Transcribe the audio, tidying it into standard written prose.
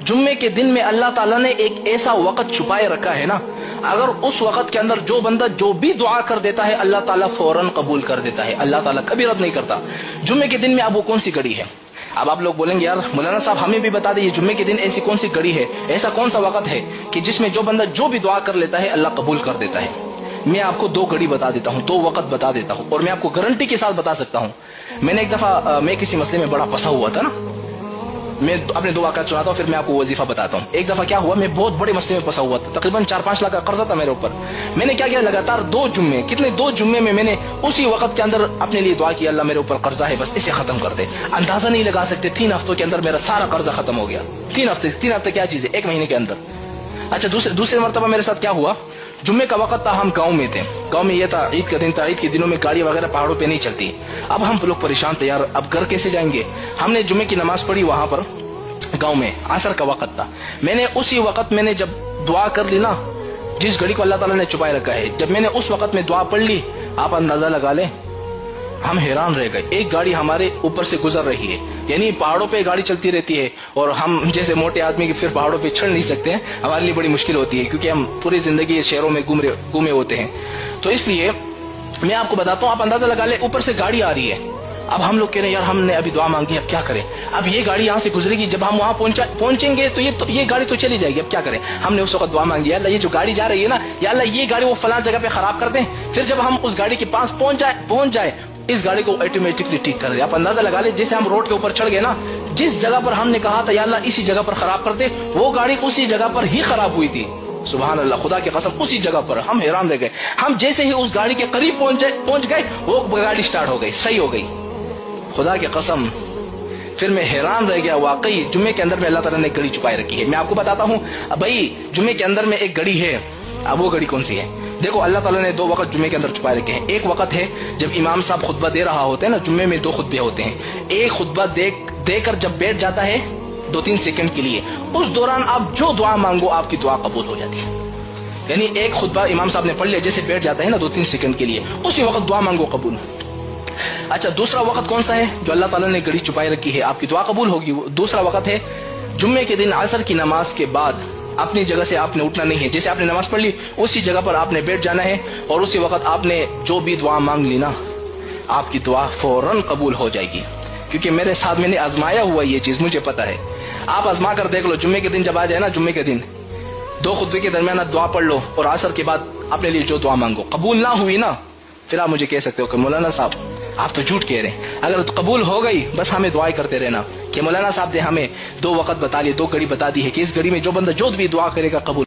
जुम्मे के दिन में अल्लाह ताला ने एक ऐसा वक्त छुपाए रखा है ना, अगर उस वक्त के अंदर जो बंदा जो भी दुआ कर देता है अल्लाह ताला फौरन कबूल कर देता है, अल्लाह ताला कभी रद्द नहीं करता। जुम्मे के दिन में अब वो कौन सी घड़ी है? अब आप लोग बोलेंगे यार मौलाना साहब हमें भी बता दीजिए जुम्मे के दिन ऐसी कौन सी घड़ी है, ऐसा कौन सा वक्त है कि जिसमें जो बंदा जो भी दुआ कर लेता है अल्लाह कबूल कर देता है। मैं आपको दो घड़ी बता देता हूँ, दो वक्त बता देता हूँ, और मैं आपको गारंटी के साथ बता सकता हूँ। मैंने एक दफा मैं किसी मसले में बड़ा फंसा हुआ था ना, मैं अपने दो वाक़यात सुनाता हूँ फिर मैं आपको वजीफा बताता हूँ। एक दफा क्या हुआ, मैं बहुत बड़े मसले में फंसा हुआ था, तकरीबन 4-5 लाख का कर्जा था मेरे ऊपर। मैंने क्या किया, लगातार दो जुम्मे में मैंने उसी वक्त के अंदर अपने लिए दुआ की, अल्लाह मेरे ऊपर कर्जा है बस इसे खत्म कर दे। अंदाजा नहीं लगा सकते 3 हफ्तों के अंदर मेरा सारा कर्जा खत्म हो गया। 3 हफ्ते क्या चीज है, 1 महीने के अंदर। अच्छा दूसरे मरतबा मेरे साथ क्या हुआ, जुम्मे का वक्त था, हम गांव में थे। गांव में ये था ईद का दिन था, ईद के दिनों में गाड़ी वगैरह पहाड़ों पे नहीं चलती। अब हम लोग परेशान थे यार, अब घर कैसे जाएंगे। हमने जुम्मे की नमाज पढ़ी वहां पर गांव में, असर का वक्त था। मैंने उसी वक्त मैंने जब दुआ कर ली ना, जिस घड़ी को अल्लाह ताला ने छुपाए रखा है, जब मैंने उस वक्त में दुआ पढ़ ली, आप अंदाजा लगा ले हम हैरान रह गए। एक गाड़ी हमारे ऊपर से गुजर रही है, यानी पहाड़ों पे गाड़ी चलती रहती है और हम जैसे मोटे आदमी के फिर पहाड़ों पे चढ़ नहीं सकते हैं, हमारे लिए बड़ी मुश्किल होती है क्योंकि हम पूरी जिंदगी शहरों में घूमे होते हैं। तो इसलिए मैं आपको बताता हूँ, आप अंदाजा लगा ले ऊपर से गाड़ी आ रही है। अब हम लोग कह रहे हैं यार हमने अभी दुआ मांगी, अब क्या करें। अब ये गाड़ी यहाँ से गुजरेगी, जब हम वहां पहुंचेंगे तो ये गाड़ी तो चली जाएगी, अब क्या करें। हमने उस वक्त दुआ मांगी, अल्लाह ये जो गाड़ी जा रही है ना, या अल्लाह ये गाड़ी वो फलां जगह पे खराब कर दें, फिर जब हम उस गाड़ी के पास पहुंच जाए इस गाड़ी को ऑटोमेटिकली ठीक कर दे। आप अंदाजा लगा ले, जैसे हम रोड के ऊपर चढ़ गए ना, जिस जगह पर हमने कहा था या अल्लाह इसी जगह पर खराब कर दे, वो गाड़ी उसी जगह पर ही खराब हुई थी। सुभान अल्लाह, खुदा की कसम उसी जगह पर। हम हैरान रह गए। हम जैसे ही उस गाड़ी के करीब पहुंच गए वो गाड़ी स्टार्ट हो गई, सही हो गई, खुदा की कसम। फिर मैं हैरान रह गया, वाकई जुम्मे के अंदर में अल्लाह ताला ने घड़ी छुपाए रखी है। मैं आपको बताता हूँ भाई, जुम्मे के अंदर में एक घड़ी है। अब वो घड़ी कौन सी है? देखो अल्लाह ताला ने 2 वक्त जुम्मे के अंदर छुपाए रखे हैं। एक वक्त है जब इमाम साहब खुतबा दे रहा होता है ना, जुम्मे में 2 खुतबे होते हैं। एक खुतबा देकर जब बैठ जाता है 2-3 सेकंड के लिए, उस दौरान आप जो दुआ मांगो आपकी दुआ कबूल हो जाती है। यानी एक खुतबा इमाम साहब ने पढ़ लिया, जैसे बैठ जाता है ना 2-3 सेकंड के लिए, उसी वक्त दुआ मांगो कबूल। अच्छा दूसरा वक्त कौन सा है जो अल्लाह ताला ने घड़ी छुपाई रखी है, आपकी दुआ कबूल होगी। दूसरा वक्त है जुम्मे के दिन असर की नमाज के बाद अपनी जगह से आपने उठना नहीं है। जैसे आपने नमाज पढ़ ली उसी जगह पर आपने बैठ जाना है और उसी वक्त आपने जो भी दुआ मांग ली ना, आपकी दुआ फौरन कबूल हो जाएगी। क्योंकि मेरे साथ मैंने आजमाया हुआ ये चीज, मुझे पता है। आप आजमा कर देख लो, जुम्मे के दिन जब आ जाए ना, जुम्मे के दिन 2 खुतबे के दरमियान दुआ पढ़ लो और असर के बाद अपने लिए जो दुआ मांगो, कबूल ना हुई ना, फिर आप मुझे कह सकते हो कि मौलाना साहब आप तो झूठ कह रहे हैं। अगर तो कबूल हो गई बस हमें दुआएं करते रहना कि मौलाना साहब ने हमें 2 वक्त बता लिए, 2 घड़ी बता दी है कि इस घड़ी में जो बंदा जो भी दुआ करेगा कबूल।